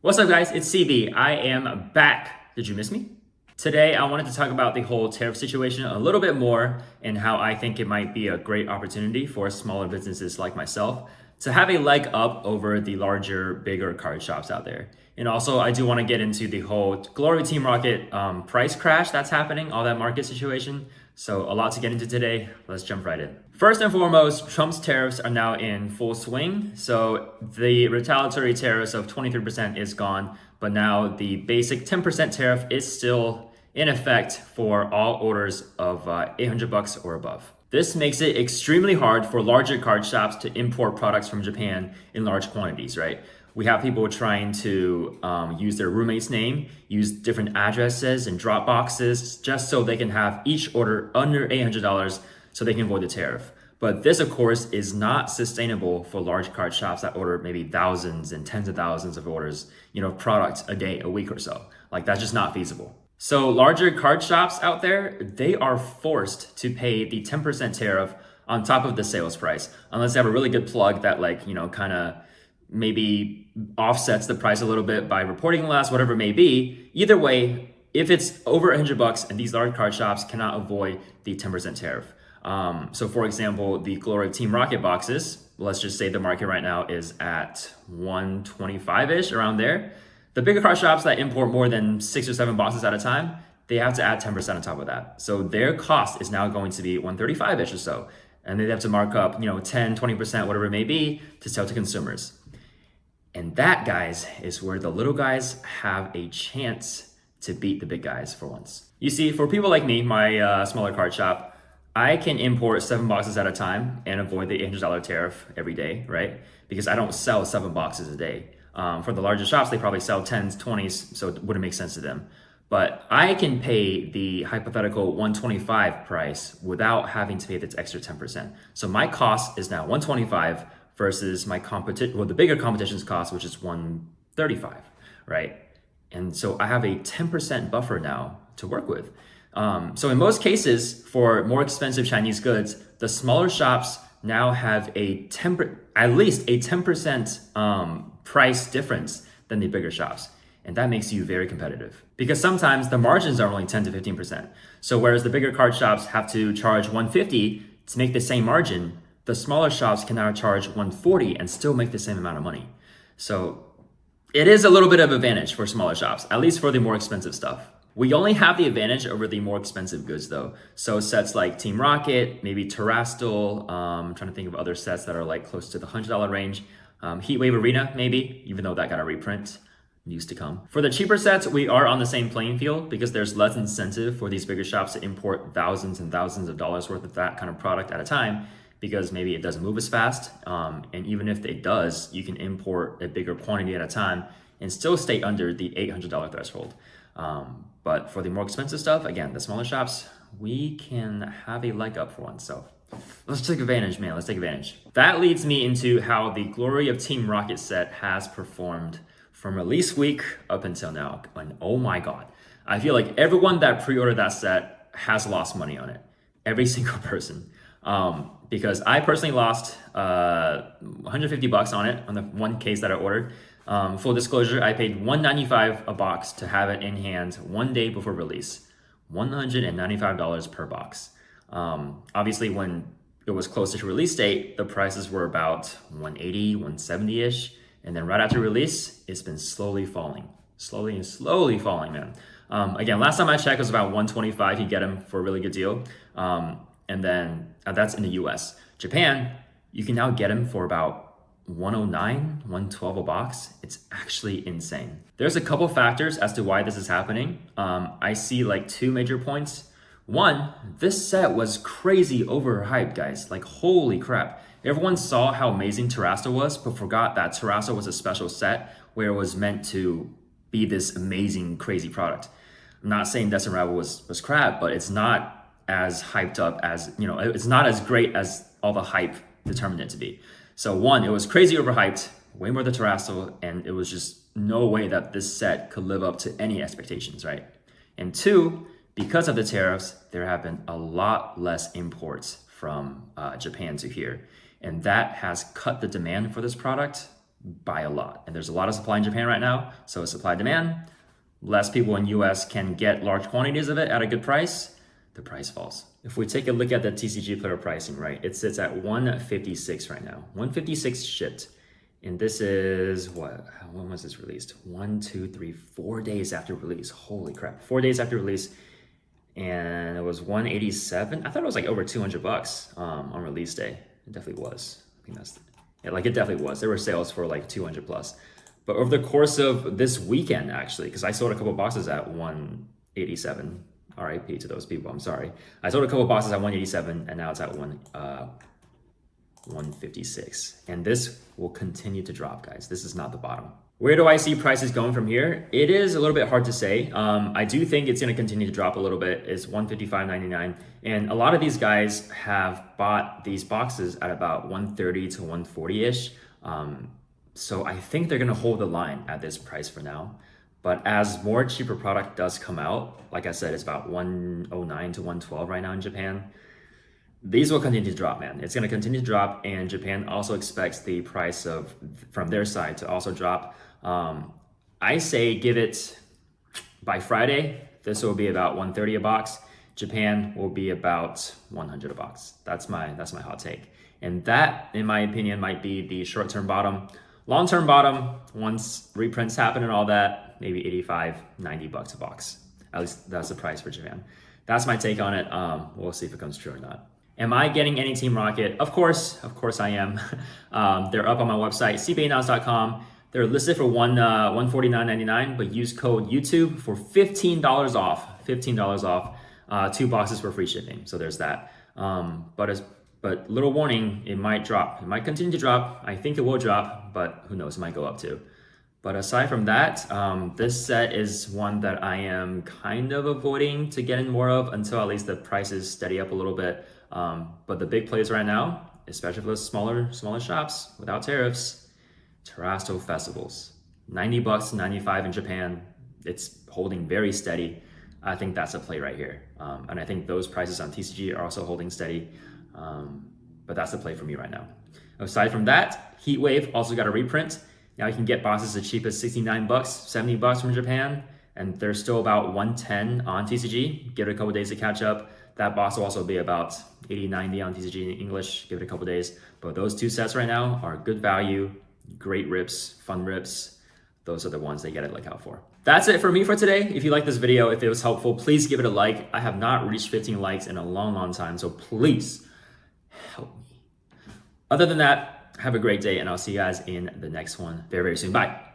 What's up guys, it's CB. I am back. Did you miss me? Today I wanted to talk about the whole tariff situation a little bit more and how I think it might be a great opportunity for smaller businesses like myself to have a leg up over the larger, bigger card shops out there. And also I do want to get into the whole Glory Team Rocket price crash that's happening, all that market situation. So a lot to get into today. Let's jump right in. First and foremost, Trump's tariffs are now in full swing. So the retaliatory tariffs of 23% is gone, but now the basic 10% tariff is still in effect for all orders of $800 or above. This makes it extremely hard for larger card shops to import products from Japan in large quantities, right? We have people trying to use their roommate's name, use different addresses and drop boxes just so they can have each order under $800 so they can avoid the tariff. But this, of course, is not sustainable for large card shops that order maybe thousands and tens of thousands of orders, products a day, a week or so. Like that's just not feasible. So larger card shops out there, they are forced to pay the 10% tariff on top of the sales price, unless they have a really good plug that kind of maybe offsets the price a little bit by reporting less, whatever it may be. Either way, if it's over $100 and these large card shops cannot avoid the 10% tariff. So for example, the Glory Team Rocket boxes, let's just say the market right now is at 125-ish, around there. The bigger card shops that import more than 6 or 7 boxes at a time, they have to add 10% on top of that. So their cost is now going to be 135-ish or so. And they have to mark up, 10, 20%, whatever it may be, to sell to consumers. And that, guys, is where the little guys have a chance to beat the big guys for once. You see, for people like me, my smaller card shop, I can import 7 boxes at a time and avoid the $800 tariff every day, right? Because I don't sell 7 boxes a day. For the larger shops, they probably sell 10s, 20s, so it wouldn't make sense to them. But I can pay the hypothetical 125 price without having to pay this extra 10%. So my cost is now 125 versus my the bigger competition's cost, which is 135, right? And so I have a 10% buffer now to work with. So in most cases, for more expensive Chinese goods, the smaller shops now have at least a 10% price difference than the bigger shops. And that makes you very competitive because sometimes the margins are only 10 to 15%. So whereas the bigger card shops have to charge 150 to make the same margin, the smaller shops can now charge 140 and still make the same amount of money. So it is a little bit of advantage for smaller shops, at least for the more expensive stuff. We only have the advantage over the more expensive goods though. So sets like Team Rocket, maybe Terrestrial, I'm trying to think of other sets that are like close to the $100 range. Heatwave Arena, maybe, even though that got a reprint, news to come. For the cheaper sets, we are on the same playing field because there's less incentive for these bigger shops to import thousands and thousands of dollars worth of that kind of product at a time because maybe it doesn't move as fast. And even if it does, you can import a bigger quantity at a time and still stay under the $800 threshold. But for the more expensive stuff, again, the smaller shops, we can have a leg up for once. So let's take advantage, man. Let's take advantage. That leads me into how the Glory of Team Rocket set has performed from release week up until now. And oh my God, I feel like everyone that pre-ordered that set has lost money on it. Every single person. Because I personally lost $150 on it on the one case that I ordered. Full disclosure, I paid $195 a box to have it in hand one day before release. $195 per box. Obviously, when it was closer to release date, the prices were about 180, 170-ish. And then right after release, it's been slowly falling. Slowly falling, man. Again, last time I checked, it was about 125. You get them for a really good deal. And then that's in the US. Japan, you can now get them for about 109, 112 a box. It's actually insane. There's a couple factors as to why this is happening. I see like 2 major points. One, this set was crazy overhyped, guys. Like, holy crap. Everyone saw how amazing Terrestrial was, but forgot that Terrestrial was a special set where it was meant to be this amazing, crazy product. I'm not saying Destined Rival was crap, but it's not as hyped up as, it's not as great as all the hype determined it to be. So one, it was crazy overhyped, way more than Terrestrial, and it was just no way that this set could live up to any expectations, right? And 2, because of the tariffs, there have been a lot less imports from Japan to here. And that has cut the demand for this product by a lot. And there's a lot of supply in Japan right now. So supply demand, less people in US can get large quantities of it at a good price, the price falls. If we take a look at the TCG player pricing, right, it sits at 156 right now. 156 shipped. And this is what? When was this released? 4 days after release. Holy crap. 4 days after release. And it was 187. I thought it was like over 200 bucks on release day. It definitely was. I think that's, yeah, like it definitely was. There were sales for like 200 plus. But over the course of this weekend, actually, because I sold a couple boxes at 187. RIP to those people, I'm sorry. I sold a couple boxes at 187 and now it's at 156. And this will continue to drop, guys. This is not the bottom. Where do I see prices going from here? It is a little bit hard to say. I do think it's going to continue to drop a little bit. It's 155.99. And a lot of these guys have bought these boxes at about 130 to 140-ish. So I think they're going to hold the line at this price for now. But as more cheaper product does come out, like I said, it's about 109 to 112 right now in Japan. These will continue to drop, man. It's going to continue to drop, and Japan also expects the price of from their side to also drop. I say give it by Friday. This will be about 130 a box. Japan will be about 100 a box. That's my hot take. And that, in my opinion, might be the short-term bottom. Long-term bottom, once reprints happen and all that, maybe 85, 90 bucks a box. At least that's the price for Japan. That's my take on it. We'll see if it comes true or not. Am I getting any Team Rocket? Of course I am. They're up on my website, cpanows.com. They're listed for $149.99, but use code YouTube for $15 off. $15 off. 2 boxes for free shipping. So there's that. But little warning, it might drop. It might continue to drop. I think it will drop, but who knows? It might go up too. But aside from that, this set is one that I am kind of avoiding to get in more of until at least the prices steady up a little bit. But the big plays right now, especially for the smaller shops without tariffs, Terrasto Festivals. 90 bucks, 95 in Japan. It's holding very steady. I think that's a play right here. And I think those prices on TCG are also holding steady. But that's the play for me right now. Aside from that, Heatwave also got a reprint. Now you can get boxes as cheap as 69 bucks, 70 bucks from Japan, and they're still about 110 on TCG. Give it a couple days to catch up. That box will also be about 80, 90 on TCG in English. Give it a couple days. But those 2 sets right now are good value, great rips, fun rips. Those are the ones that you gotta look out for. That's it for me for today. If you like this video, if it was helpful, please give it a like. I have not reached 15 likes in a long time, so please help me. Other than that, have a great day, and I'll see you guys in the next one very soon. Bye.